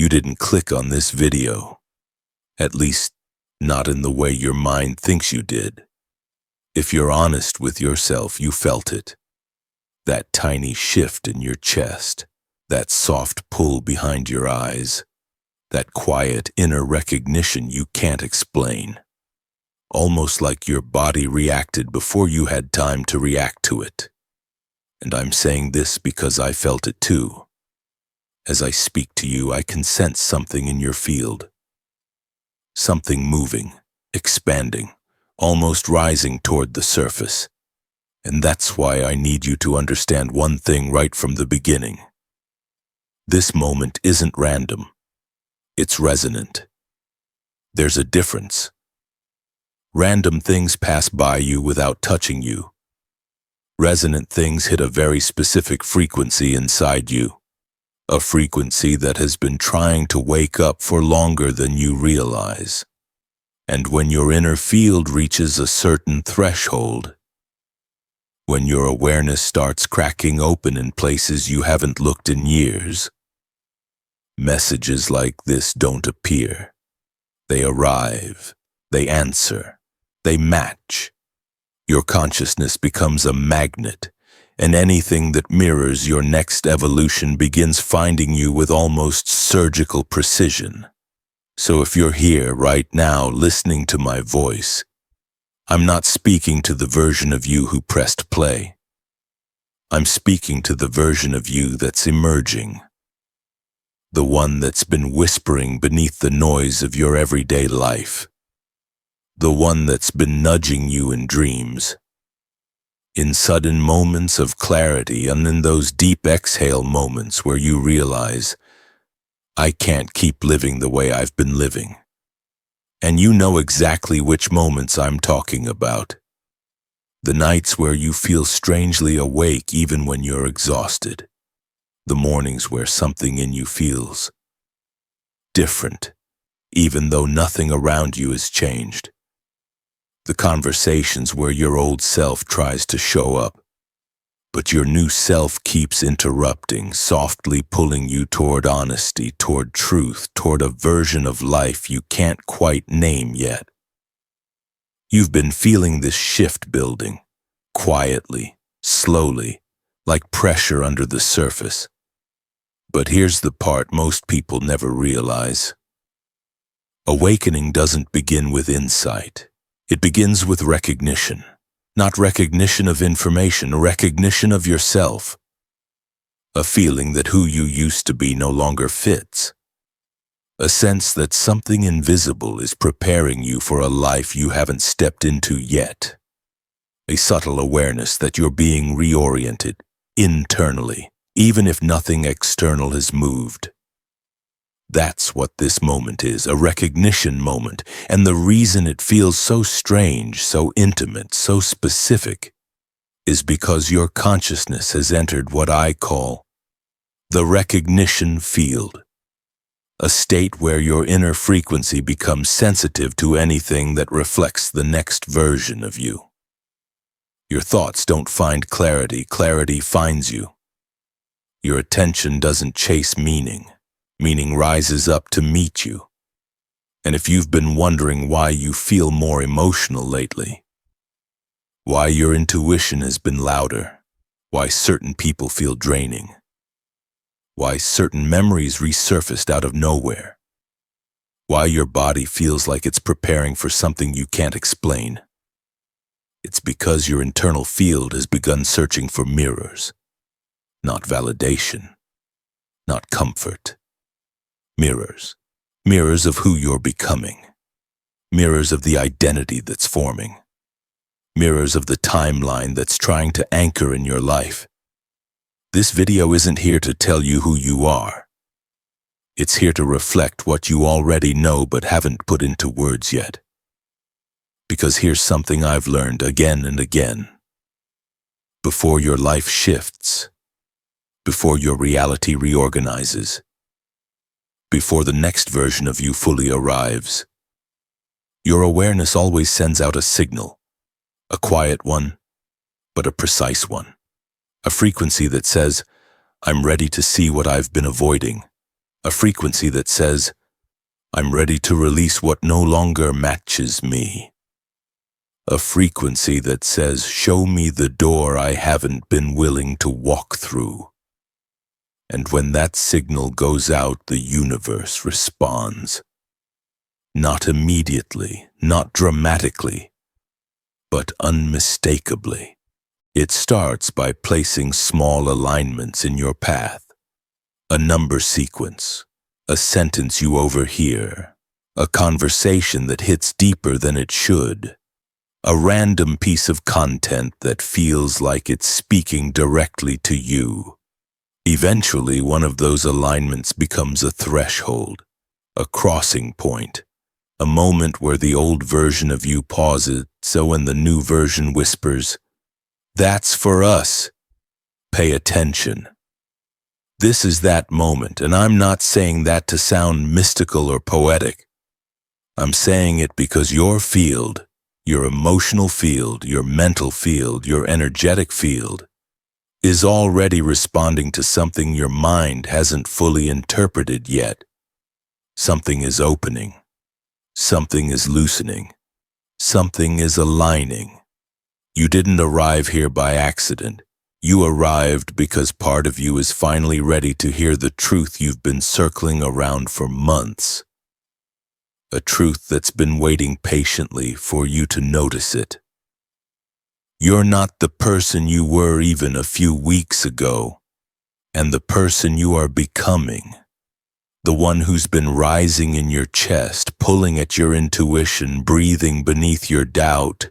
You didn't click on this video. At least, not in the way your mind thinks you did. If you're honest with yourself, you felt it. That tiny shift in your chest, that soft pull behind your eyes, that quiet inner recognition you can't explain. Almost like your body reacted before you had time to react to it. And I'm saying this because I felt it too. As I speak to you, I can sense something in your field. Something moving, expanding, almost rising toward the surface. And that's why I need you to understand one thing right from the beginning. This moment isn't random. It's resonant. There's a difference. Random things pass by you without touching you. Resonant things hit a very specific frequency inside you. A frequency that has been trying to wake up for longer than you realize. And when your inner field reaches a certain threshold, when your awareness starts cracking open in places you haven't looked in years, messages like this don't appear. They arrive, they answer, they match. Your consciousness becomes a magnet, and anything that mirrors your next evolution begins finding you with almost surgical precision. So if you're here right now listening to my voice, I'm not speaking to the version of you who pressed play. I'm speaking to the version of you that's emerging. The one that's been whispering beneath the noise of your everyday life. The one that's been nudging you in dreams. In sudden moments of clarity and in those deep exhale moments where you realize, I can't keep living the way I've been living. And you know exactly which moments I'm talking about. The nights where you feel strangely awake even when you're exhausted. The mornings where something in you feels different, even though nothing around you has changed. The conversations where your old self tries to show up, but your new self keeps interrupting, softly pulling you toward honesty, toward truth, toward a version of life you can't quite name yet. You've been feeling this shift building, quietly, slowly, like pressure under the surface. But here's the part most people never realize. Awakening doesn't begin with insight. It begins with recognition. Not recognition of information, recognition of yourself. A feeling that who you used to be no longer fits. A sense that something invisible is preparing you for a life you haven't stepped into yet. A subtle awareness that you're being reoriented internally, even if nothing external has moved. That's what this moment is, a recognition moment, and the reason it feels so strange, so intimate, so specific, is because your consciousness has entered what I call the recognition field, a state where your inner frequency becomes sensitive to anything that reflects the next version of you. Your thoughts don't find clarity, clarity finds you. Your attention doesn't chase meaning. Meaning rises up to meet you. And if you've been wondering why you feel more emotional lately, why your intuition has been louder, why certain people feel draining, why certain memories resurfaced out of nowhere, why your body feels like it's preparing for something you can't explain, it's because your internal field has begun searching for mirrors, not validation, not comfort. Mirrors. Mirrors of who you're becoming. Mirrors of the identity that's forming. Mirrors of the timeline that's trying to anchor in your life. This video isn't here to tell you who you are. It's here to reflect what you already know but haven't put into words yet. Because here's something I've learned again and again. Before your life shifts, before your reality reorganizes, before the next version of you fully arrives, your awareness always sends out a signal, a quiet one, but a precise one. A frequency that says, I'm ready to see what I've been avoiding. A frequency that says, I'm ready to release what no longer matches me. A frequency that says, show me the door I haven't been willing to walk through. And when that signal goes out, the universe responds. Not immediately, not dramatically, but unmistakably. It starts by placing small alignments in your path. A number sequence, a sentence you overhear, a conversation that hits deeper than it should, a random piece of content that feels like it's speaking directly to you. Eventually, one of those alignments becomes a threshold, a crossing point, a moment where the old version of you pauses, so when the new version whispers, "That's for us. Pay attention." This is that moment, and I'm not saying that to sound mystical or poetic. I'm saying it because your field, your emotional field, your mental field, your energetic field, is already responding to something your mind hasn't fully interpreted yet. Something is opening. Something is loosening. Something is aligning. You didn't arrive here by accident. You arrived because part of you is finally ready to hear the truth you've been circling around for months. A truth that's been waiting patiently for you to notice it. You're not the person you were even a few weeks ago, and the person you are becoming. The one who's been rising in your chest, pulling at your intuition, breathing beneath your doubt.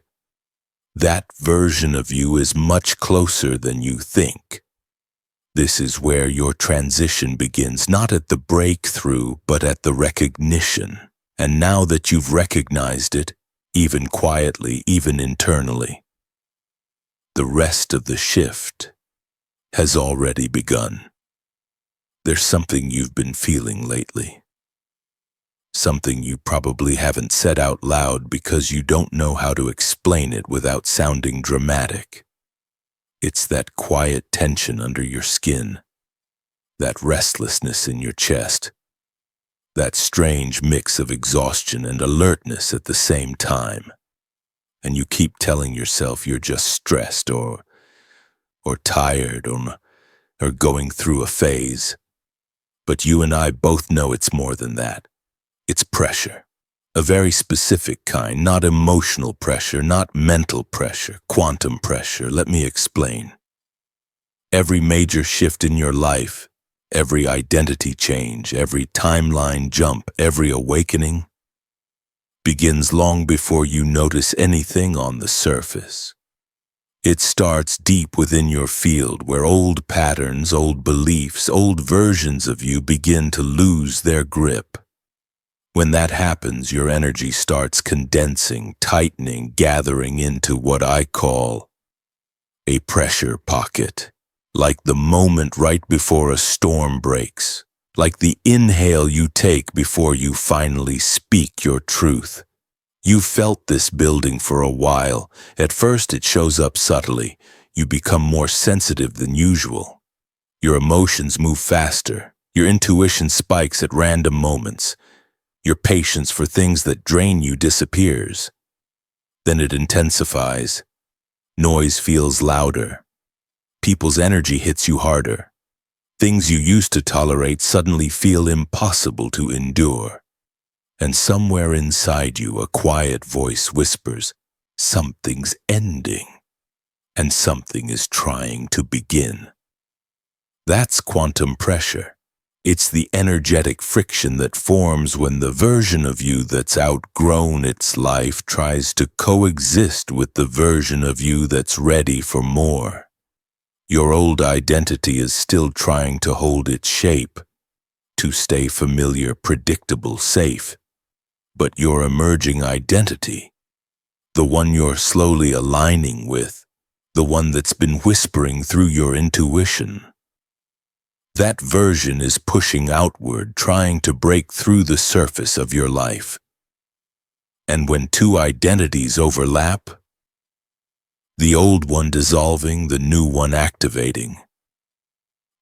That version of you is much closer than you think. This is where your transition begins, not at the breakthrough, but at the recognition. And now that you've recognized it, even quietly, even internally, the rest of the shift has already begun. There's something you've been feeling lately. Something you probably haven't said out loud because you don't know how to explain it without sounding dramatic. It's that quiet tension under your skin, that restlessness in your chest, that strange mix of exhaustion and alertness at the same time. And you keep telling yourself you're just stressed or tired or going through a phase. But you and I both know it's more than that. It's pressure. A very specific kind, not emotional pressure, not mental pressure, quantum pressure. Let me explain. Every major shift in your life, every identity change, every timeline jump, every awakening begins long before you notice anything on the surface. It starts deep within your field where old patterns, old beliefs, old versions of you begin to lose their grip. When that happens, your energy starts condensing, tightening, gathering into what I call a pressure pocket. Like the moment right before a storm breaks. Like the inhale you take before you finally speak your truth. You've felt this building for a while. At first it shows up subtly. You become more sensitive than usual. Your emotions move faster. Your intuition spikes at random moments. Your patience for things that drain you disappears. Then it intensifies. Noise feels louder. People's energy hits you harder. Things you used to tolerate suddenly feel impossible to endure. And somewhere inside you, a quiet voice whispers, something's ending, and something is trying to begin. That's quantum pressure. It's the energetic friction that forms when the version of you that's outgrown its life tries to coexist with the version of you that's ready for more. Your old identity is still trying to hold its shape, to stay familiar, predictable, safe. But your emerging identity, the one you're slowly aligning with, the one that's been whispering through your intuition, that version is pushing outward, trying to break through the surface of your life. And when two identities overlap, the old one dissolving, the new one activating,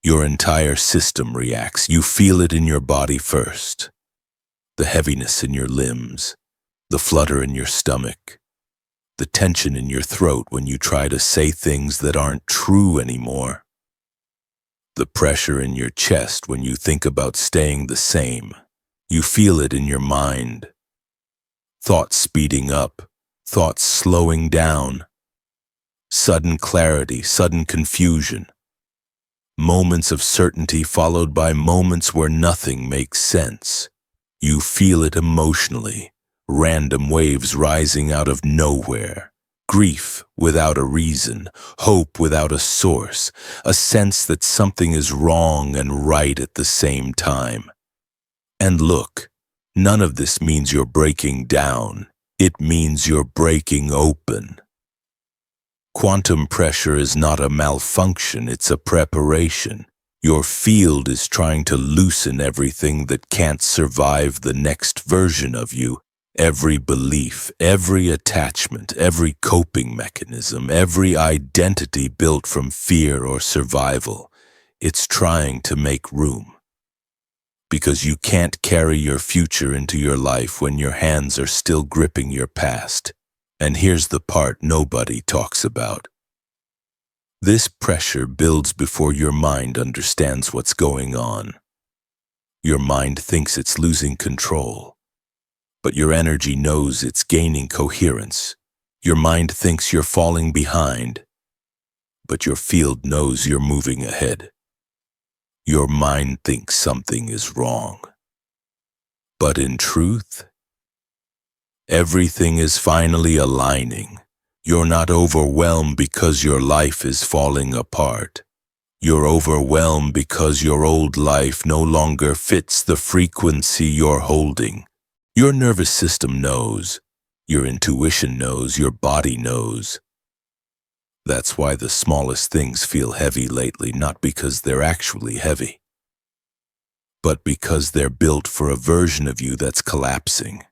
Your entire system reacts. You feel it in your body first. The heaviness in your limbs, the flutter in your stomach, the tension in your throat when you try to say things that aren't true anymore. The pressure in your chest when you think about staying the same. You feel it in your mind. Thoughts speeding up, thoughts slowing down. Sudden clarity, sudden confusion. Moments of certainty followed by moments where nothing makes sense. You feel it emotionally, random waves rising out of nowhere. Grief without a reason, hope without a source, a sense that something is wrong and right at the same time. And look, none of this means you're breaking down. It means you're breaking open. Quantum pressure is not a malfunction, it's a preparation. Your field is trying to loosen everything that can't survive the next version of you. Every belief, every attachment, every coping mechanism, every identity built from fear or survival. It's trying to make room. Because you can't carry your future into your life when your hands are still gripping your past. And here's the part nobody talks about. This pressure builds before your mind understands what's going on. Your mind thinks it's losing control, but your energy knows it's gaining coherence. Your mind thinks you're falling behind, but your field knows you're moving ahead. Your mind thinks something is wrong. But in truth, everything is finally aligning. You're not overwhelmed because your life is falling apart. You're overwhelmed because your old life no longer fits the frequency you're holding. Your nervous system knows. Your intuition knows. Your body knows. That's why the smallest things feel heavy lately, not because they're actually heavy, but because they're built for a version of you that's collapsing.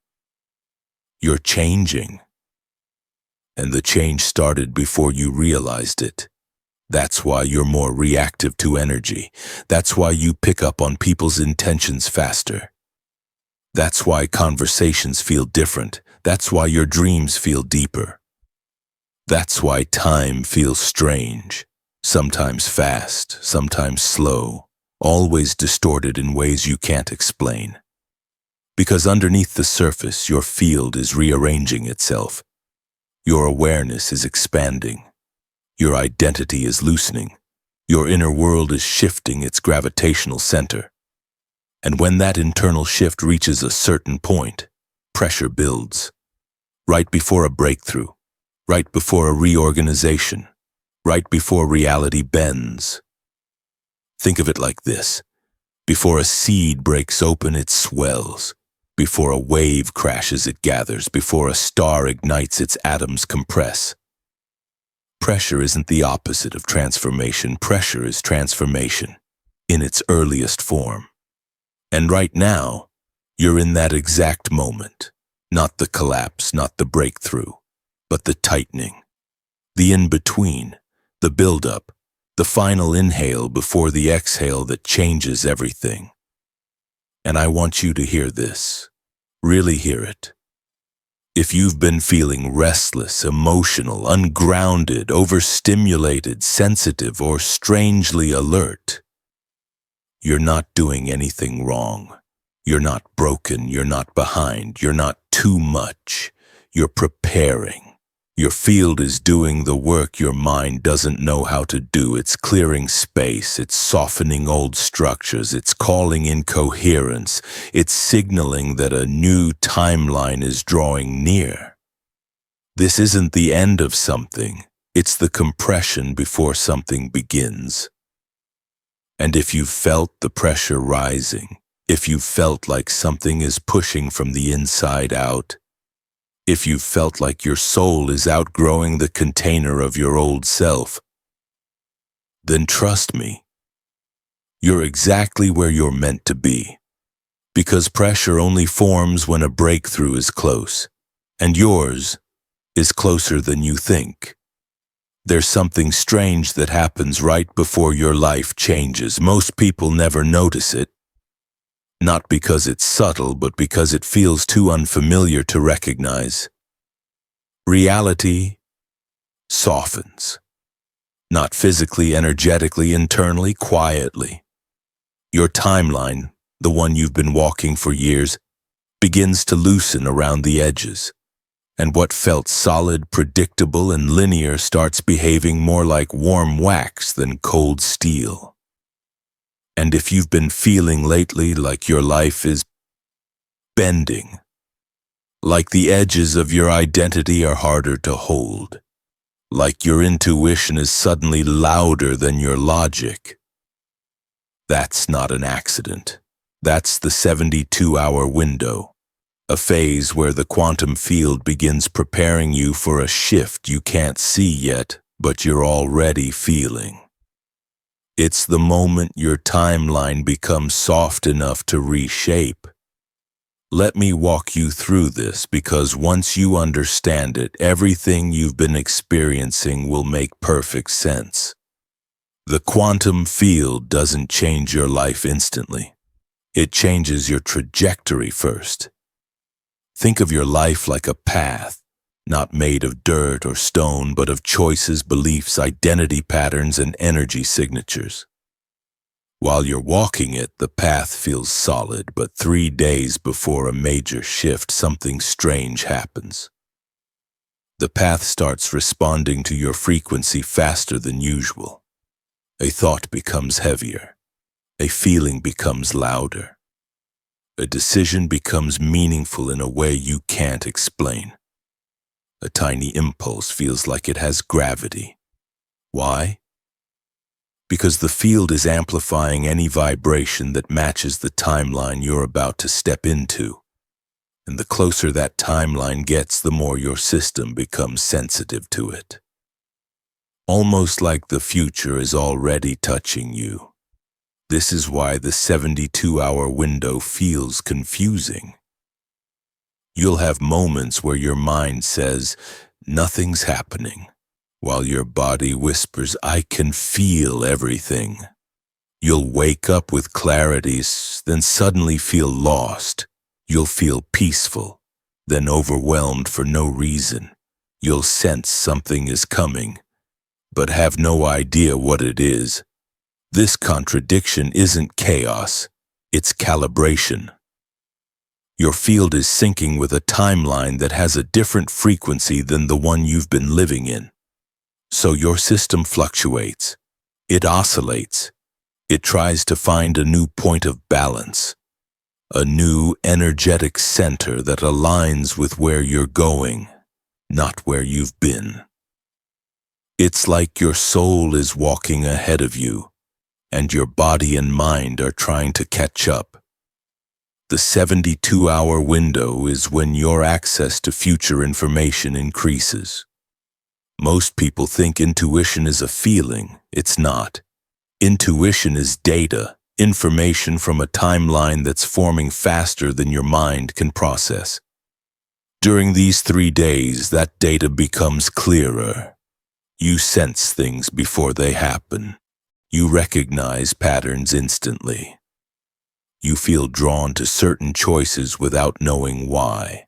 You're changing. And the change started before you realized it. That's why you're more reactive to energy. That's why you pick up on people's intentions faster. That's why conversations feel different. That's why your dreams feel deeper. That's why time feels strange. Sometimes fast, sometimes slow, always distorted in ways you can't explain. Because underneath the surface, your field is rearranging itself. Your awareness is expanding. Your identity is loosening. Your inner world is shifting its gravitational center. And when that internal shift reaches a certain point, pressure builds. Right before a breakthrough, right before a reorganization, right before reality bends. Think of it like this. Before a seed breaks open, it swells. Before a wave crashes, it gathers. Before a star ignites, its atoms compress. Pressure isn't the opposite of transformation. Pressure is transformation in its earliest form. And right now, you're in that exact moment. Not the collapse, not the breakthrough, but the tightening. The in-between, the build-up, the final inhale before the exhale that changes everything. And I want you to hear this. Really hear it. If you've been feeling restless, emotional, ungrounded, overstimulated, sensitive, or strangely alert, you're not doing anything wrong. You're not broken. You're not behind. You're not too much. You're preparing. Your field is doing the work your mind doesn't know how to do. It's clearing space. It's softening old structures. It's calling in coherence. It's signaling that a new timeline is drawing near. This isn't the end of something. It's the compression before something begins. And if you've felt the pressure rising, if you've felt like something is pushing from the inside out, if you've felt like your soul is outgrowing the container of your old self, then trust me, you're exactly where you're meant to be. Because pressure only forms when a breakthrough is close, and yours is closer than you think. There's something strange that happens right before your life changes. Most people never notice it, not because it's subtle, but because it feels too unfamiliar to recognize. Reality softens, not physically, energetically, internally, quietly. Your timeline, the one you've been walking for years, begins to loosen around the edges. And what felt solid, predictable, and linear starts behaving more like warm wax than cold steel. And if you've been feeling lately like your life is bending, like the edges of your identity are harder to hold, like your intuition is suddenly louder than your logic, that's not an accident. That's the 72-hour window. A phase where the quantum field begins preparing you for a shift you can't see yet, but you're already feeling. It's the moment your timeline becomes soft enough to reshape. Let me walk you through this, because once you understand it, everything you've been experiencing will make perfect sense. The quantum field doesn't change your life instantly. It changes your trajectory first. Think of your life like a path, not made of dirt or stone, but of choices, beliefs, identity patterns, and energy signatures. While you're walking it, the path feels solid, but 3 days before a major shift, something strange happens. The path starts responding to your frequency faster than usual. A thought becomes heavier. A feeling becomes louder. A decision becomes meaningful in a way you can't explain. A tiny impulse feels like it has gravity. Why? Because the field is amplifying any vibration that matches the timeline you're about to step into. And the closer that timeline gets, the more your system becomes sensitive to it. Almost like the future is already touching you. This is why the 72-hour window feels confusing. You'll have moments where your mind says, nothing's happening, while your body whispers, I can feel everything. You'll wake up with clarity, then suddenly feel lost. You'll feel peaceful, then overwhelmed for no reason. You'll sense something is coming, but have no idea what it is. This contradiction isn't chaos, it's calibration. Your field is syncing with a timeline that has a different frequency than the one you've been living in. So your system fluctuates. It oscillates. It tries to find a new point of balance, a new energetic center that aligns with where you're going, not where you've been. It's like your soul is walking ahead of you, and your body and mind are trying to catch up. The 72-hour window is when your access to future information increases. Most people think intuition is a feeling. It's not. Intuition is data, information from a timeline that's forming faster than your mind can process. During these 3 days, that data becomes clearer. You sense things before they happen. You recognize patterns instantly. You feel drawn to certain choices without knowing why.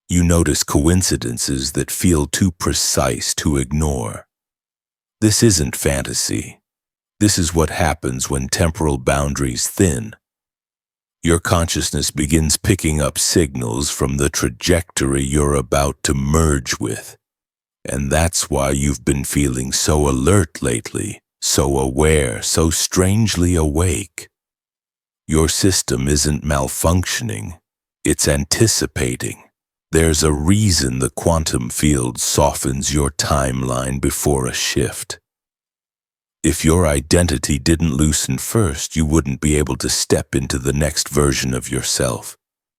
You notice coincidences that feel too precise to ignore. This isn't fantasy. This is what happens when temporal boundaries thin. Your consciousness begins picking up signals from the trajectory you're about to merge with. And that's why you've been feeling so alert lately. So aware, so strangely awake. Your system isn't malfunctioning, it's anticipating. There's a reason the quantum field softens your timeline before a shift. If your identity didn't loosen first, you wouldn't be able to step into the next version of yourself.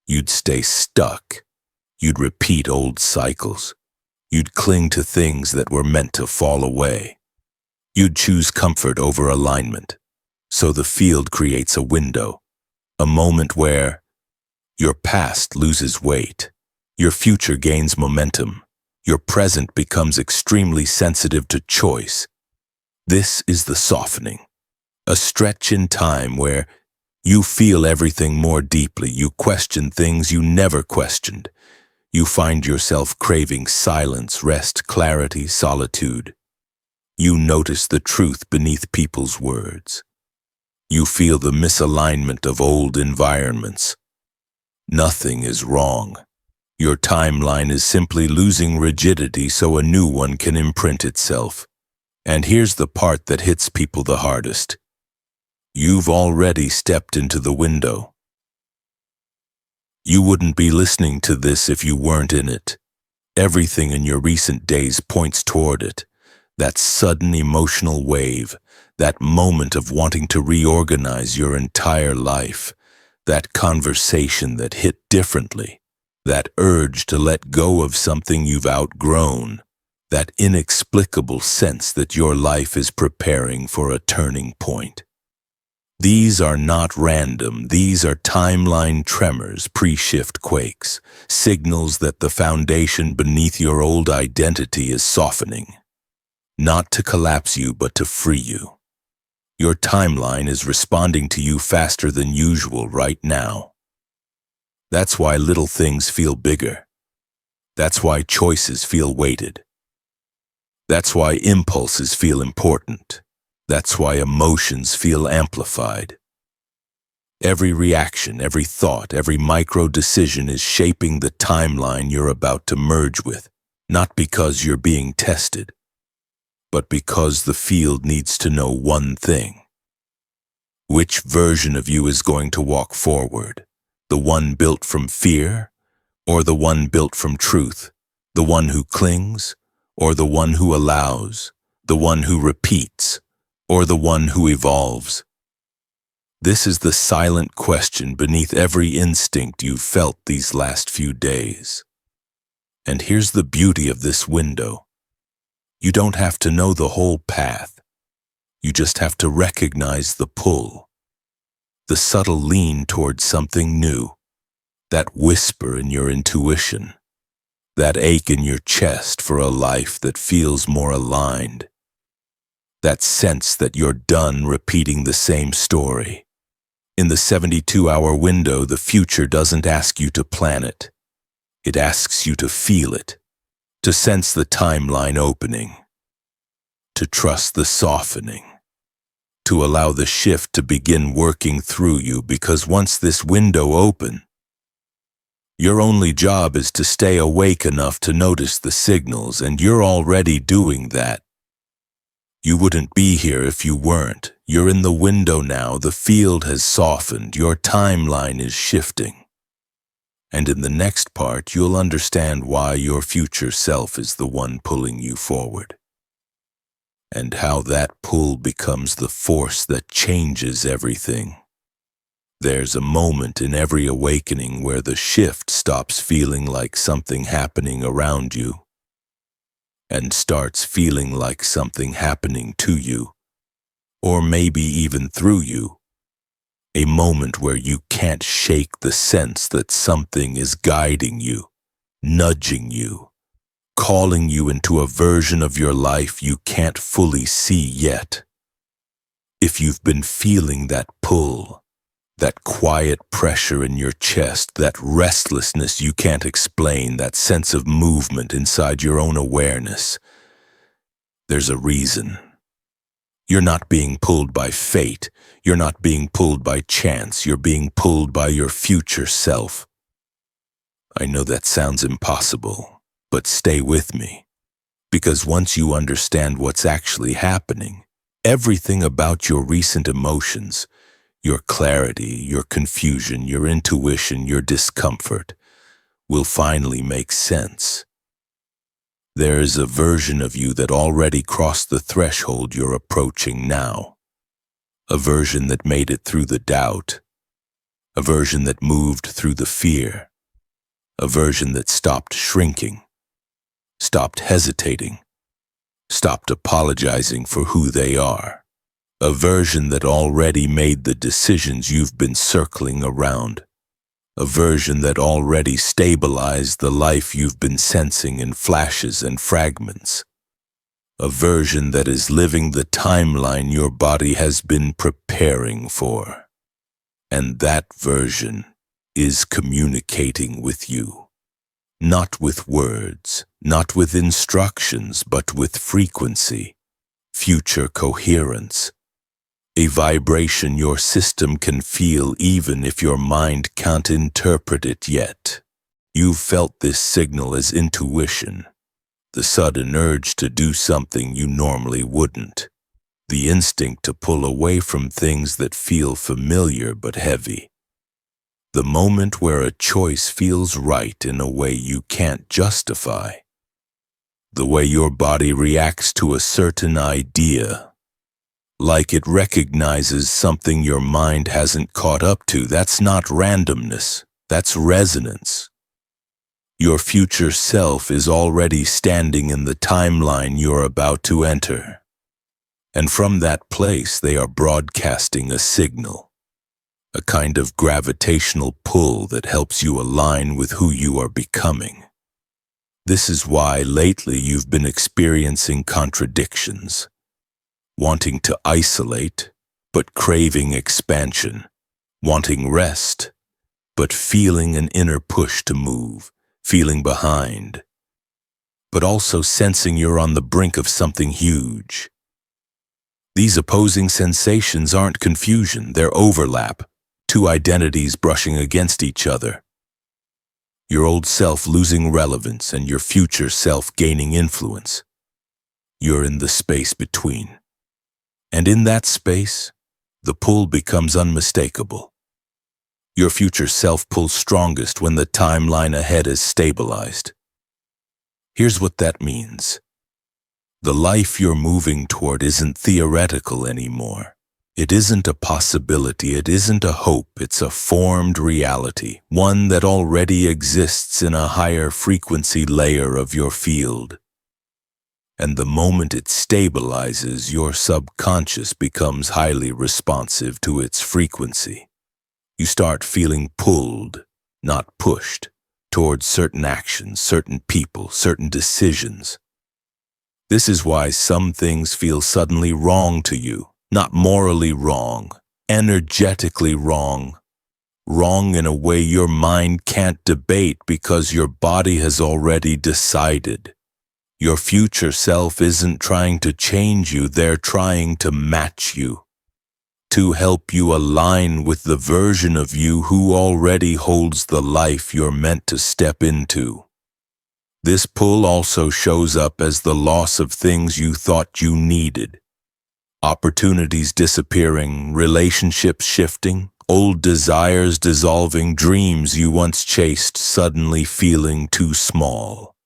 You'd stay stuck. You'd repeat old cycles. You'd cling to things that were meant to fall away. You'd choose comfort over alignment. So the field creates a window, a moment where your past loses weight, your future gains momentum, Your present becomes extremely sensitive to choice. This is the softening, a stretch in time where you feel everything more deeply. You question things you never questioned. You find yourself craving silence, rest, clarity, solitude. You notice the truth beneath people's words. You feel the misalignment of old environments. Nothing is wrong. Your timeline is simply losing rigidity so a new one can imprint itself. And here's the part that hits people the hardest. You've already stepped into the window. You wouldn't be listening to this if you weren't in it. Everything in your recent days points toward it. That sudden emotional wave, that moment of wanting to reorganize your entire life, that conversation that hit differently, that urge to let go of something you've outgrown, that inexplicable sense that your life is preparing for a turning point. These are not random. These are timeline tremors, pre-shift quakes, signals that the foundation beneath your old identity is softening. Not to collapse you, but to free you. Your timeline is responding to you faster than usual right now. That's why little things feel bigger. That's why choices feel weighted. That's why impulses feel important. That's why emotions feel amplified. Every reaction, every thought, every micro-decision is shaping the timeline you're about to merge with, not because you're being tested, but because the field needs to know one thing. Which version of you is going to walk forward? The one built from fear, or the one built from truth? The one who clings, or the one who allows? The one who repeats, or the one who evolves? This is the silent question beneath every instinct you've felt these last few days. And here's the beauty of this window. You don't have to know the whole path. You just have to recognize the pull, the subtle lean towards something new, that whisper in your intuition, that ache in your chest for a life that feels more aligned, that sense that you're done repeating the same story. In the 72-hour window, the future doesn't ask you to plan it. It asks you to feel it, to sense the timeline opening, to trust the softening, to allow the shift to begin working through you, because once this window opens, your only job is to stay awake enough to notice the signals, and you're already doing that. You wouldn't be here if you weren't. You're in the window now. The field has softened. Your timeline is shifting. And in the next part, you'll understand why your future self is the one pulling you forward, and how that pull becomes the force that changes everything. There's a moment in every awakening where the shift stops feeling like something happening around you and starts feeling like something happening to you, or maybe even through you. A moment where you can't shake the sense that something is guiding you, nudging you, calling you into a version of your life you can't fully see yet. If you've been feeling that pull, that quiet pressure in your chest, that restlessness you can't explain, that sense of movement inside your own awareness, there's a reason. You're not being pulled by fate. You're not being pulled by chance. You're being pulled by your future self. I know that sounds impossible, but stay with me. Because once you understand what's actually happening, everything about your recent emotions, your clarity, your confusion, your intuition, your discomfort, will finally make sense. There is a version of you that already crossed the threshold you're approaching now. A version that made it through the doubt. A version that moved through the fear. A version that stopped shrinking, stopped hesitating, stopped apologizing for who they are. A version that already made the decisions you've been circling around. a version that already stabilized the life you've been sensing in flashes and fragments, a version that is living the timeline your body has been preparing for. And that version is communicating with you, not with words, not with instructions, but with frequency, future coherence, a vibration your system can feel even if your mind can't interpret it yet. You've felt this signal as intuition, the sudden urge to do something you normally wouldn't, the instinct to pull away from things that feel familiar but heavy, the moment where a choice feels right in a way you can't justify, the way your body reacts to a certain idea, like it recognizes something your mind hasn't caught up to. That's not randomness, that's resonance. Your future self is already standing in the timeline you're about to enter. And from that place, they are broadcasting a signal, a kind of gravitational pull that helps you align with who you are becoming. This is why lately you've been experiencing contradictions, wanting to isolate, but craving expansion, wanting rest, but feeling an inner push to move, feeling behind, but also sensing you're on the brink of something huge. These opposing sensations aren't confusion, they're overlap, two identities brushing against each other. Your old self losing relevance and your future self gaining influence. You're in the space between. And in that space, the pull becomes unmistakable. Your future self pulls strongest when the timeline ahead is stabilized. Here's what that means. The life you're moving toward isn't theoretical anymore. It isn't a possibility, it isn't a hope, it's a formed reality, one that already exists in a higher frequency layer of your field. And the moment it stabilizes, your subconscious becomes highly responsive to its frequency. You start feeling pulled, not pushed, towards certain actions, certain people, certain decisions. This is why some things feel suddenly wrong to you, not morally wrong, energetically wrong. Wrong in a way your mind can't debate because your body has already decided. Your future self isn't trying to change you, they're trying to match you, to help you align with the version of you who already holds the life you're meant to step into. This pull also shows up as the loss of things you thought you needed. Opportunities disappearing, relationships shifting, old desires dissolving, dreams you once chased suddenly feeling too small.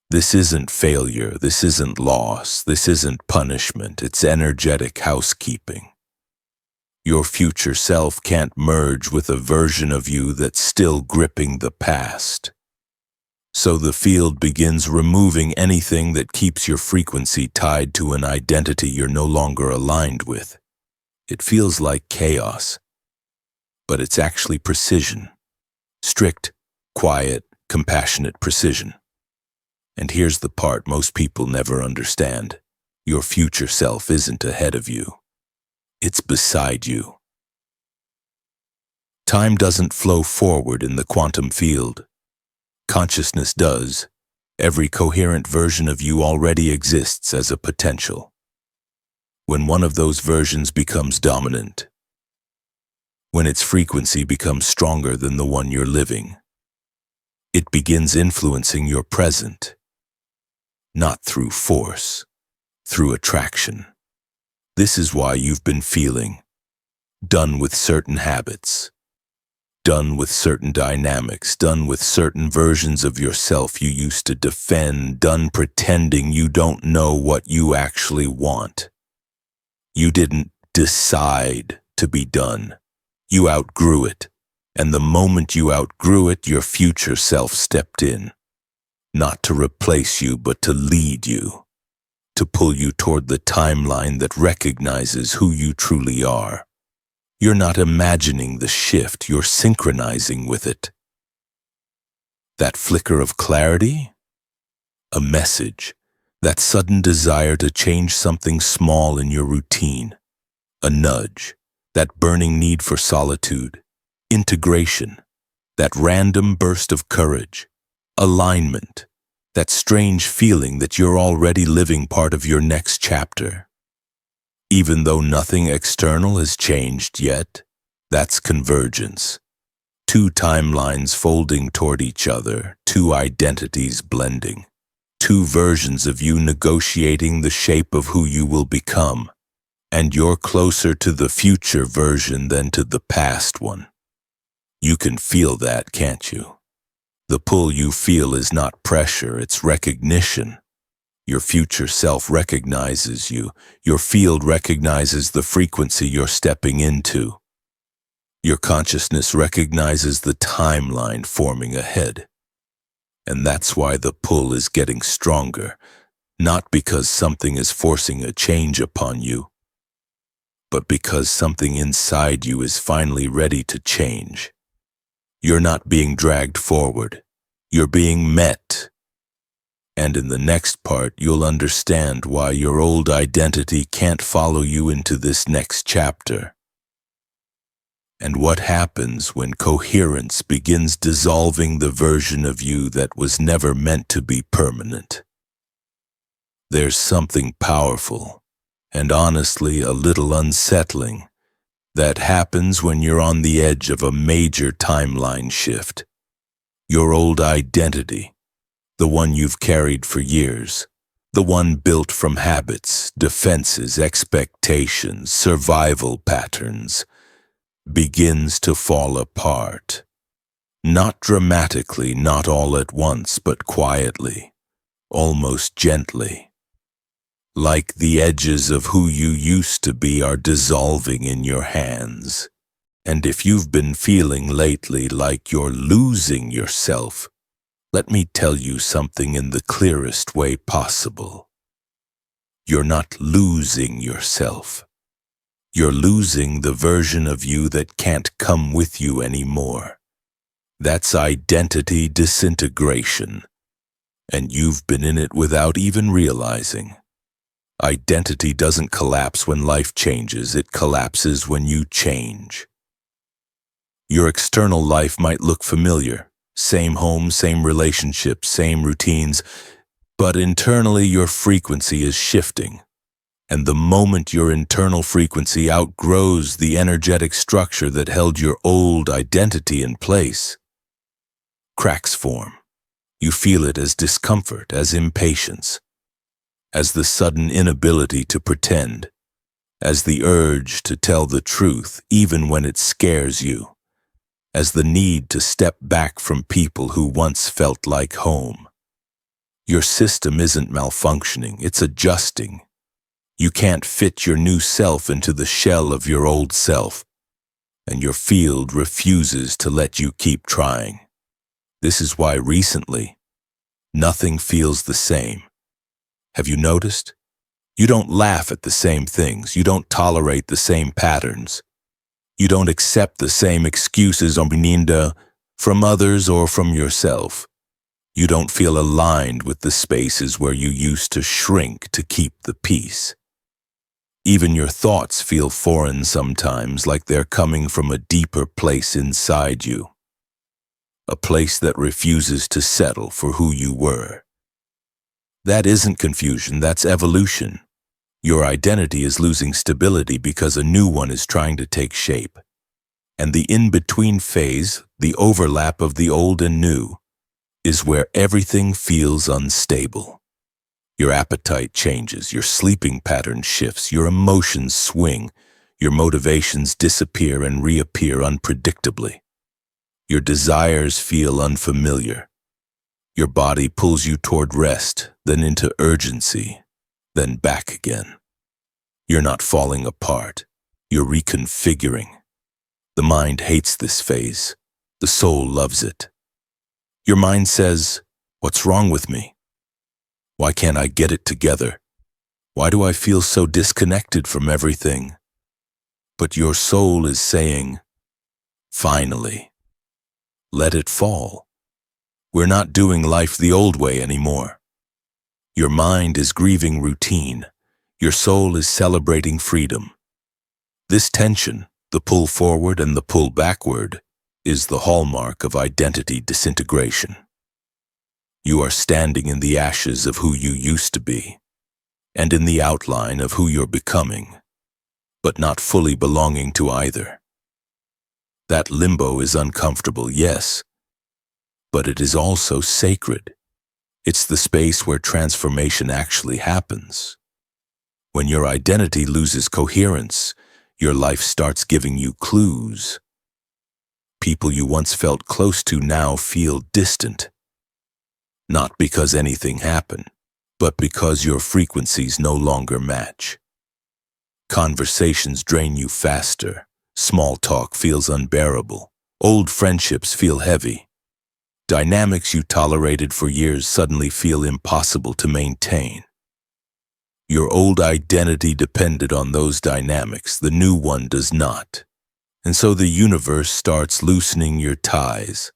This isn't failure, this isn't loss, this isn't punishment, it's energetic housekeeping. Your future self can't merge with a version of you that's still gripping the past. So the field begins removing anything that keeps your frequency tied to an identity you're no longer aligned with. It feels like chaos, but it's actually precision. Strict, quiet, compassionate precision. And here's the part most people never understand. Your future self isn't ahead of you. It's beside you. Time doesn't flow forward in the quantum field. Consciousness does. Every coherent version of you already exists as a potential. When one of those versions becomes dominant, when its frequency becomes stronger than the one you're living, it begins influencing your present. Not through force, through attraction. This is why you've been feeling done with certain habits, done with certain dynamics, done with certain versions of yourself you used to defend, done pretending you don't know what you actually want. You didn't decide to be done. You outgrew it, and the moment you outgrew it, your future self stepped in. Not to replace you, but to lead you, to pull you toward the timeline that recognizes who you truly are. You're not imagining the shift, you're synchronizing with it. That flicker of clarity? A message. That sudden desire to change something small in your routine. A nudge. That burning need for solitude. Integration. That random burst of courage. Alignment. That strange feeling that you're already living part of your next chapter. Even though nothing external has changed yet, that's convergence. Two timelines folding toward each other, two identities blending. Two versions of you negotiating the shape of who you will become. And you're closer to the future version than to the past one. You can feel that, can't you? The pull you feel is not pressure, it's recognition. Your future self recognizes you. Your field recognizes the frequency you're stepping into. Your consciousness recognizes the timeline forming ahead. And that's why the pull is getting stronger, not because something is forcing a change upon you, but because something inside you is finally ready to change. You're not being dragged forward. You're being met. And in the next part, you'll understand why your old identity can't follow you into this next chapter. And what happens when coherence begins dissolving the version of you that was never meant to be permanent. There's something powerful, and honestly a little unsettling, that happens when you're on the edge of a major timeline shift. Your old identity, the one you've carried for years, the one built from habits, defenses, expectations, survival patterns, begins to fall apart. Not dramatically, not all at once, but quietly, almost gently. Like the edges of who you used to be are dissolving in your hands. And if you've been feeling lately like you're losing yourself, let me tell you something in the clearest way possible. You're not losing yourself. You're losing the version of you that can't come with you anymore. That's identity disintegration, and you've been in it without even realizing. Identity doesn't collapse when life changes, it collapses when you change. Your external life might look familiar, same home, same relationships, same routines, but internally your frequency is shifting. And the moment your internal frequency outgrows the energetic structure that held your old identity in place, cracks form. You feel it as discomfort, as impatience, as the sudden inability to pretend, as the urge to tell the truth even when it scares you, as the need to step back from people who once felt like home. Your system isn't malfunctioning, it's adjusting. You can't fit your new self into the shell of your old self, and your field refuses to let you keep trying. This is why recently, nothing feels the same. Have you noticed? You don't laugh at the same things, you don't tolerate the same patterns, you don't accept the same excuses from others or from yourself. You don't feel aligned with the spaces where you used to shrink to keep the peace. Even your thoughts feel foreign sometimes, like they're coming from a deeper place inside you. A place that refuses to settle for who you were. That isn't confusion, that's evolution. Your identity is losing stability because a new one is trying to take shape. And the in-between phase, the overlap of the old and new, is where everything feels unstable. Your appetite changes, your sleeping pattern shifts, your emotions swing, your motivations disappear and reappear unpredictably. Your desires feel unfamiliar. Your body pulls you toward rest, then into urgency, then back again. You're not falling apart, you're reconfiguring. The mind hates this phase, the soul loves it. Your mind says, "What's wrong with me? Why can't I get it together? Why do I feel so disconnected from everything?" But your soul is saying, finally, let it fall. We're not doing life the old way anymore. Your mind is grieving routine. Your soul is celebrating freedom. This tension, the pull forward and the pull backward, is the hallmark of identity disintegration. You are standing in the ashes of who you used to be, and in the outline of who you're becoming, but not fully belonging to either. That limbo is uncomfortable, yes, but it is also sacred. It's the space where transformation actually happens. When your identity loses coherence, your life starts giving you clues. People you once felt close to now feel distant. Not because anything happened, but because your frequencies no longer match. Conversations drain you faster. Small talk feels unbearable. Old friendships feel heavy. Dynamics you tolerated for years suddenly feel impossible to maintain. Your old identity depended on those dynamics, the new one does not. And so the universe starts loosening your ties.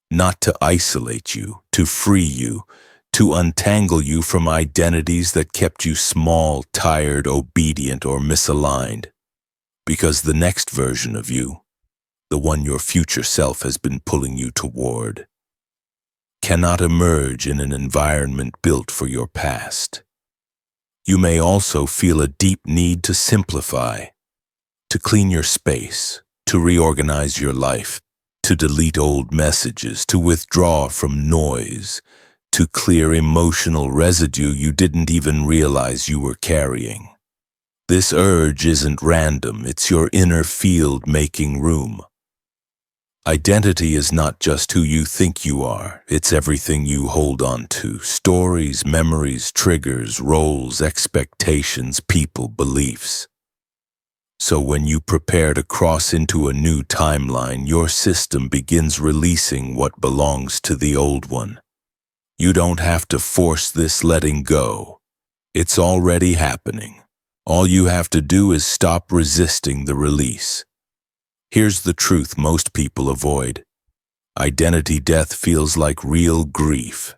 Not to isolate you, to free you, to untangle you from identities that kept you small, tired, obedient, or misaligned. Because the next version of you, the one your future self has been pulling you toward, cannot emerge in an environment built for your past. You may also feel a deep need to simplify, to clean your space, to reorganize your life, to delete old messages, to withdraw from noise, to clear emotional residue you didn't even realize you were carrying. This urge isn't random, it's your inner field making room. Identity is not just who you think you are, it's everything you hold on to. Stories, memories, triggers, roles, expectations, people, beliefs. So when you prepare to cross into a new timeline, your system begins releasing what belongs to the old one. You don't have to force this letting go. It's already happening. All you have to do is stop resisting the release. Here's the truth most people avoid. Identity death feels like real grief.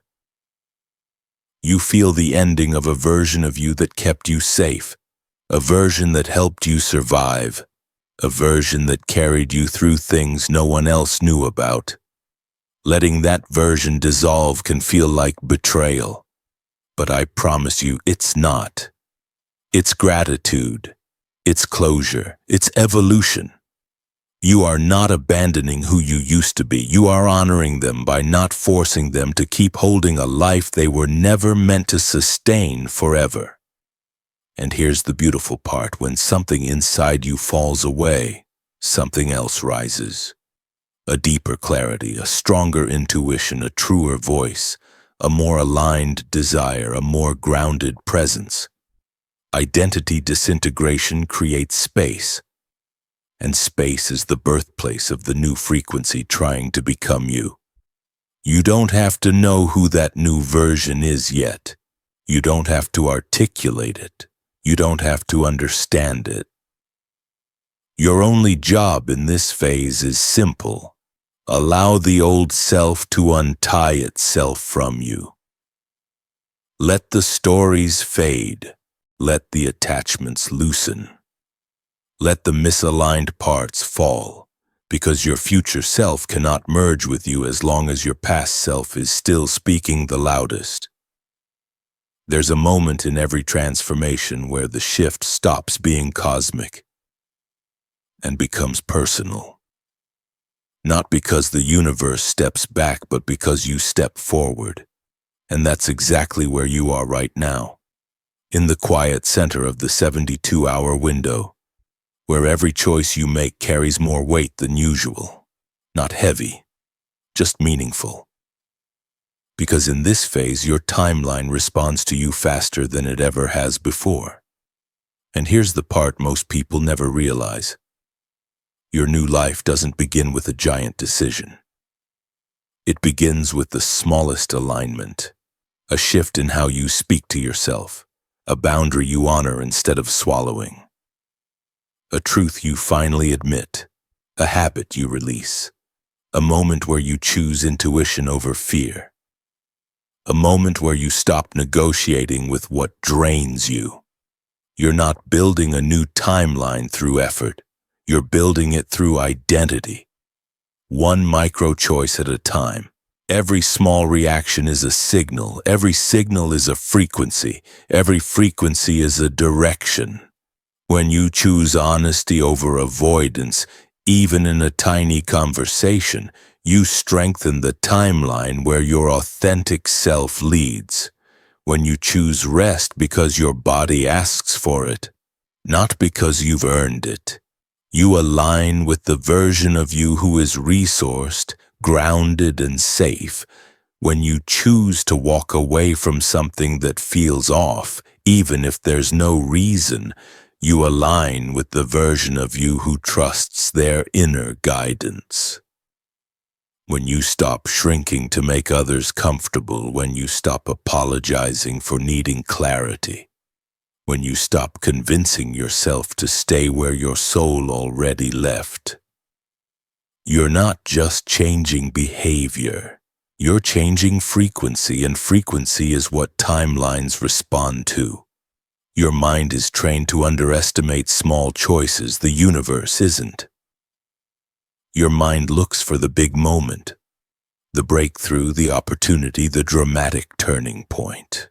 You feel the ending of a version of you that kept you safe, a version that helped you survive, a version that carried you through things no one else knew about. Letting that version dissolve can feel like betrayal, but I promise you it's not. It's gratitude, it's closure, it's evolution. You are not abandoning who you used to be. You are honoring them by not forcing them to keep holding a life they were never meant to sustain forever. And here's the beautiful part. When something inside you falls away, something else rises. A deeper clarity, a stronger intuition, a truer voice, a more aligned desire, a more grounded presence. Identity disintegration creates space. And space is the birthplace of the new frequency trying to become you. You don't have to know who that new version is yet. You don't have to articulate it. You don't have to understand it. Your only job in this phase is simple. Allow the old self to untie itself from you. Let the stories fade. Let the attachments loosen. Let the misaligned parts fall, because your future self cannot merge with you as long as your past self is still speaking the loudest. There's a moment in every transformation where the shift stops being cosmic and becomes personal. Not because the universe steps back, but because you step forward. And that's exactly where you are right now, in the quiet center of the 72-hour window, where every choice you make carries more weight than usual. Not heavy, just meaningful. Because in this phase, your timeline responds to you faster than it ever has before. And here's the part most people never realize. Your new life doesn't begin with a giant decision. It begins with the smallest alignment, a shift in how you speak to yourself, a boundary you honor instead of swallowing. A truth you finally admit, a habit you release, a moment where you choose intuition over fear, a moment where you stop negotiating with what drains you. You're not building a new timeline through effort. You're building it through identity. One micro choice at a time. Every small reaction is a signal. Every signal is a frequency. Every frequency is a direction. When you choose honesty over avoidance, even in a tiny conversation, you strengthen the timeline where your authentic self leads. When you choose rest because your body asks for it, not because you've earned it, you align with the version of you who is resourced, grounded, and safe. When you choose to walk away from something that feels off, even if there's no reason, you align with the version of you who trusts their inner guidance. When you stop shrinking to make others comfortable, when you stop apologizing for needing clarity, when you stop convincing yourself to stay where your soul already left, you're not just changing behavior, you're changing frequency, and frequency is what timelines respond to. Your mind is trained to underestimate small choices. The universe isn't. Your mind looks for the big moment, the breakthrough, the opportunity, the dramatic turning point.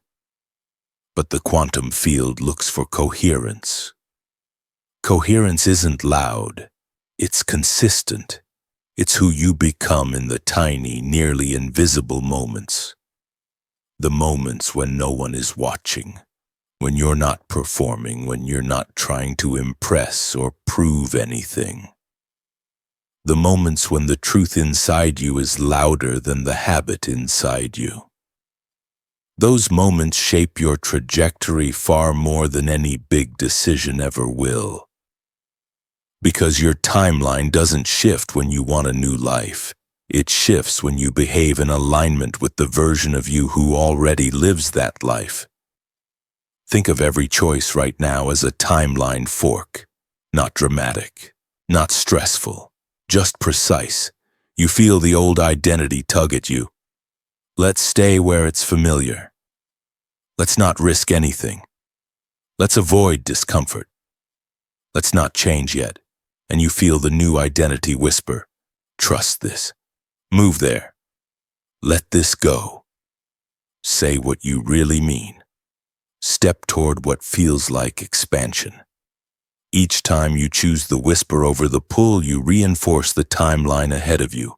But the quantum field looks for coherence. Coherence isn't loud, it's consistent. It's who you become in the tiny, nearly invisible moments. The moments when no one is watching. When you're not performing, when you're not trying to impress or prove anything. The moments when the truth inside you is louder than the habit inside you. Those moments shape your trajectory far more than any big decision ever will. Because your timeline doesn't shift when you want a new life. It shifts when you behave in alignment with the version of you who already lives that life. Think of every choice right now as a timeline fork. Not dramatic, not stressful, just precise. You feel the old identity tug at you. Let's stay where it's familiar. Let's not risk anything. Let's avoid discomfort. Let's not change yet. And you feel the new identity whisper, trust this. Move there. Let this go. Say what you really mean. Step toward what feels like expansion. Each time you choose the whisper over the pull, you reinforce the timeline ahead of you.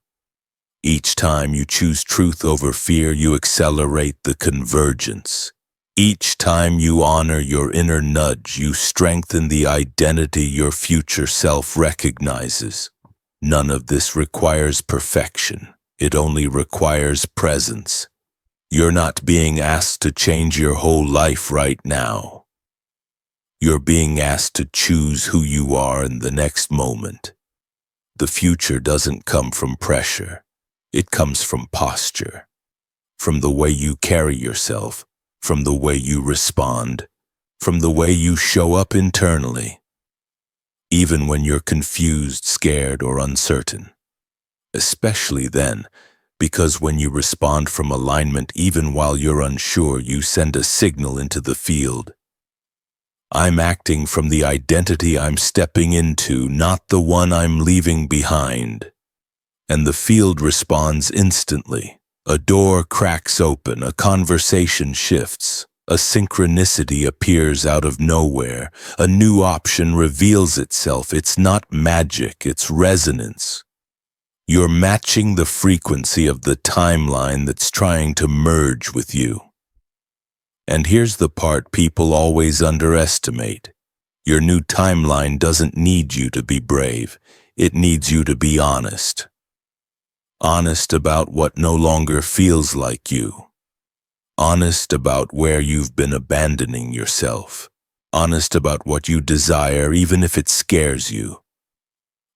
Each time you choose truth over fear, you accelerate the convergence. Each time you honor your inner nudge, you strengthen the identity your future self recognizes. None of this requires perfection. It only requires presence. You're not being asked to change your whole life right now. You're being asked to choose who you are in the next moment. The future doesn't come from pressure. It comes from posture, from the way you carry yourself, from the way you respond, from the way you show up internally, even when you're confused, scared, or uncertain. Especially then, because when you respond from alignment, even while you're unsure, you send a signal into the field. I'm acting from the identity I'm stepping into, not the one I'm leaving behind. And the field responds instantly. A door cracks open, a conversation shifts, a synchronicity appears out of nowhere, a new option reveals itself. It's not magic, it's resonance. You're matching the frequency of the timeline that's trying to merge with you. And here's the part people always underestimate. Your new timeline doesn't need you to be brave. It needs you to be honest. Honest about what no longer feels like you. Honest about where you've been abandoning yourself. Honest about what you desire, even if it scares you.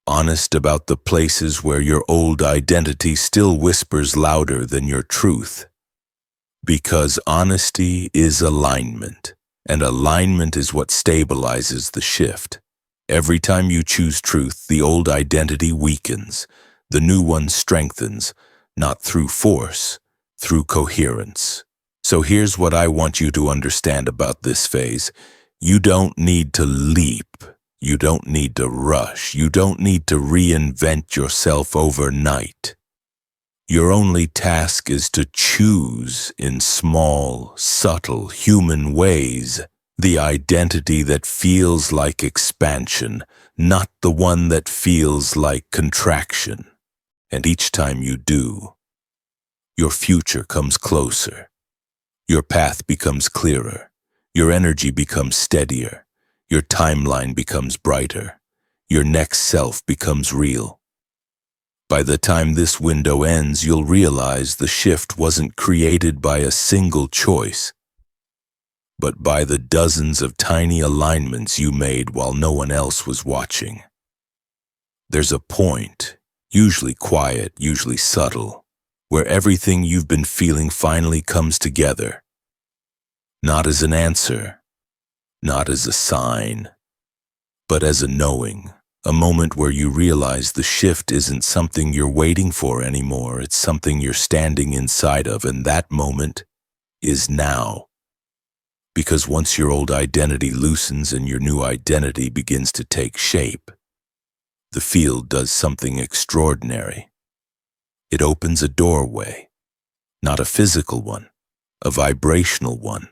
Honest about the places where your old identity still whispers louder than your truth. Because honesty is alignment, and alignment is what stabilizes the shift. Every time you choose truth, the old identity weakens, the new one strengthens, not through force, through coherence. So here's what I want you to understand about this phase. You don't need to leap. You don't need to rush. You don't need to reinvent yourself overnight. Your only task is to choose in small, subtle, human ways the identity that feels like expansion, not the one that feels like contraction. And each time you do, your future comes closer. Your path becomes clearer. Your energy becomes steadier. Your timeline becomes brighter. Your next self becomes real. By the time this window ends, you'll realize the shift wasn't created by a single choice, but by the dozens of tiny alignments you made while no one else was watching. There's a point, usually quiet, usually subtle, where everything you've been feeling finally comes together. Not as an answer, not as a sign, but as a knowing. A moment where you realize the shift isn't something you're waiting for anymore, it's something you're standing inside of, and that moment is now. Because once your old identity loosens and your new identity begins to take shape, the field does something extraordinary. It opens a doorway, not a physical one, a vibrational one,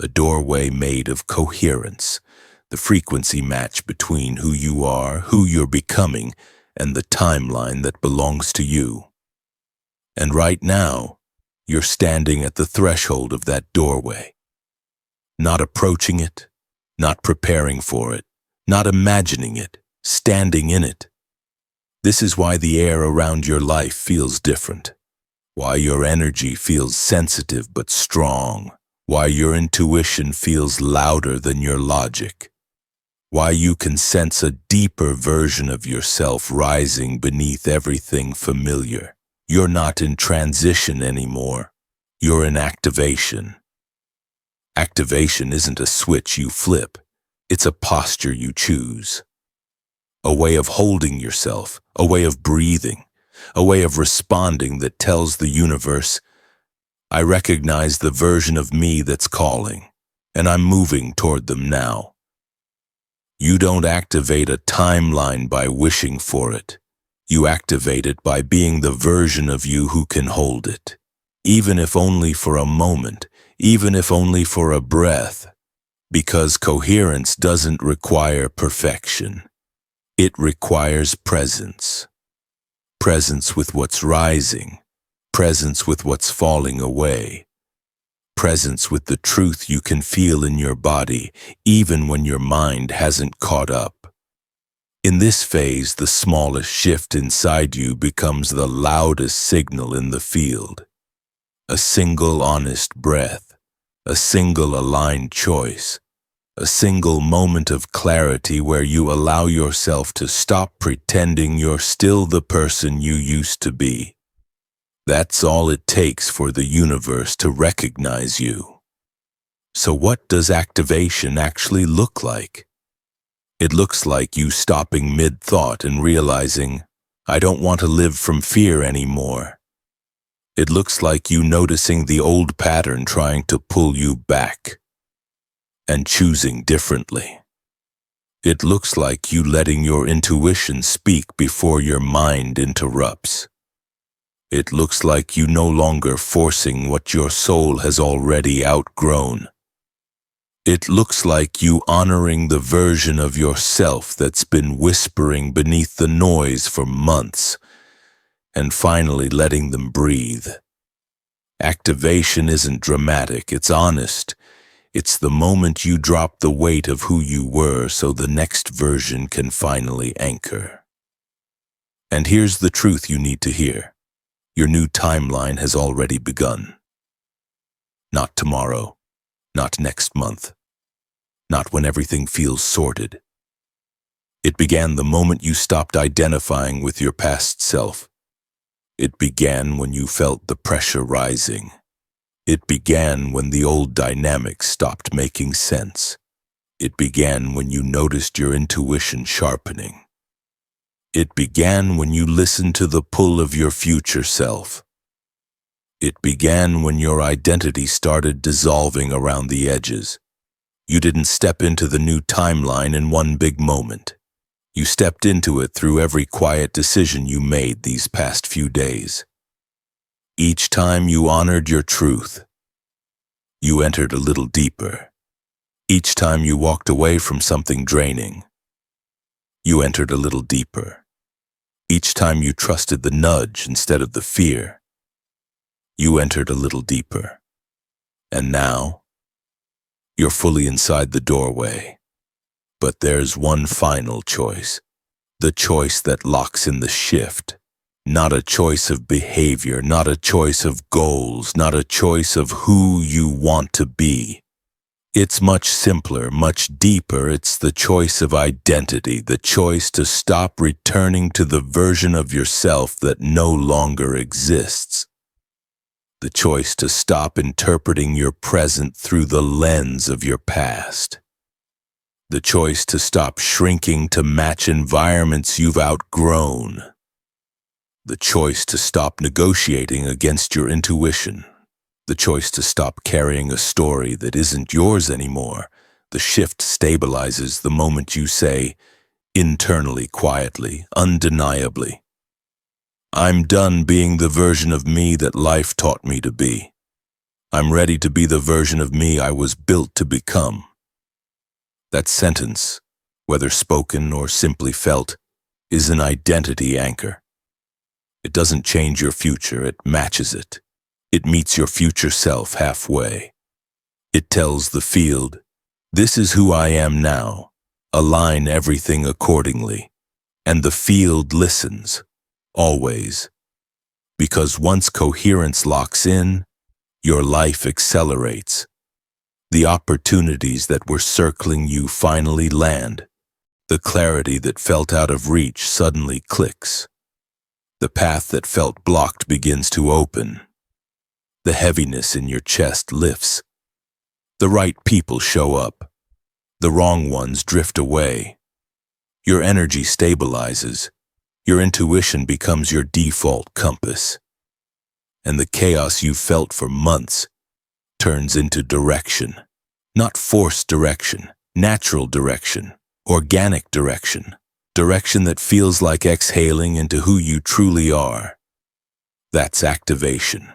a doorway made of coherence, the frequency match between who you are, who you're becoming, and the timeline that belongs to you. And right now, you're standing at the threshold of that doorway. Not approaching it, not preparing for it, not imagining it, standing in it. This is why the air around your life feels different, why your energy feels sensitive but strong, why your intuition feels louder than your logic, why you can sense a deeper version of yourself rising beneath everything familiar. You're not in transition anymore. You're in activation. Activation isn't a switch you flip. It's a posture you choose. A way of holding yourself, a way of breathing, a way of responding that tells the universe, I recognize the version of me that's calling, and I'm moving toward them now. You don't activate a timeline by wishing for it. You activate it by being the version of you who can hold it, even if only for a moment, even if only for a breath, because coherence doesn't require perfection. It requires presence. Presence with what's rising, presence with what's falling away, presence with the truth you can feel in your body, even when your mind hasn't caught up. In this phase, the smallest shift inside you becomes the loudest signal in the field. A single honest breath, a single aligned choice, a single moment of clarity where you allow yourself to stop pretending you're still the person you used to be. That's all it takes for the universe to recognize you. So what does activation actually look like? It looks like you stopping mid-thought and realizing, I don't want to live from fear anymore. It looks like you noticing the old pattern trying to pull you back and choosing differently. It looks like you letting your intuition speak before your mind interrupts. It looks like you no longer forcing what your soul has already outgrown. It looks like you honoring the version of yourself that's been whispering beneath the noise for months, and finally letting them breathe. Activation isn't dramatic, it's honest. It's the moment you drop the weight of who you were so the next version can finally anchor. And here's the truth you need to hear. Your new timeline has already begun. Not tomorrow, not next month, not when everything feels sorted. It began the moment you stopped identifying with your past self. It began when you felt the pressure rising. It began when the old dynamics stopped making sense. It began when you noticed your intuition sharpening. It began when you listened to the pull of your future self. It began when your identity started dissolving around the edges. You didn't step into the new timeline in one big moment. You stepped into it through every quiet decision you made these past few days. Each time you honored your truth, you entered a little deeper. Each time you walked away from something draining, you entered a little deeper. Each time you trusted the nudge instead of the fear, you entered a little deeper. And now, you're fully inside the doorway. But there's one final choice. The choice that locks in the shift. Not a choice of behavior, not a choice of goals, not a choice of who you want to be. It's much simpler, much deeper. It's the choice of identity, the choice to stop returning to the version of yourself that no longer exists. The choice to stop interpreting your present through the lens of your past. The choice to stop shrinking to match environments you've outgrown. The choice to stop negotiating against your intuition. The choice to stop carrying a story that isn't yours anymore. The shift stabilizes the moment you say, internally, quietly, undeniably, I'm done being the version of me that life taught me to be. I'm ready to be the version of me I was built to become. That sentence, whether spoken or simply felt, is an identity anchor. It doesn't change your future, it matches it. It meets your future self halfway. It tells the field, this is who I am now. Align everything accordingly. And the field listens, always. Because once coherence locks in, your life accelerates. The opportunities that were circling you finally land. The clarity that felt out of reach suddenly clicks. The path that felt blocked begins to open. The heaviness in your chest lifts. The right people show up. The wrong ones drift away. Your energy stabilizes. Your intuition becomes your default compass. And the chaos you've felt for months turns into direction. Not forced direction, natural direction, organic direction. Direction that feels like exhaling into who you truly are. That's activation,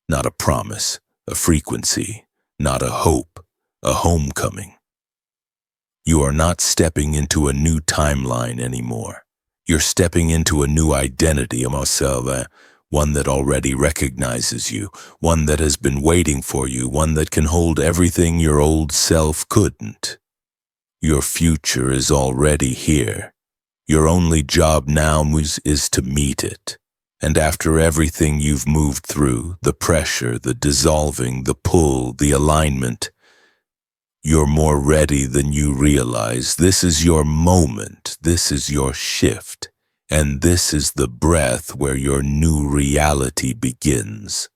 not a promise, a frequency, not a hope, a homecoming. You are not stepping into a new timeline anymore. You're stepping into a new identity, one that already recognizes you, one that has been waiting for you, one that can hold everything your old self couldn't. Your future is already here. Your only job now is to meet it. And after everything you've moved through, the pressure, the dissolving, the pull, the alignment, you're more ready than you realize. This is your moment. This is your shift. And this is the breath where your new reality begins.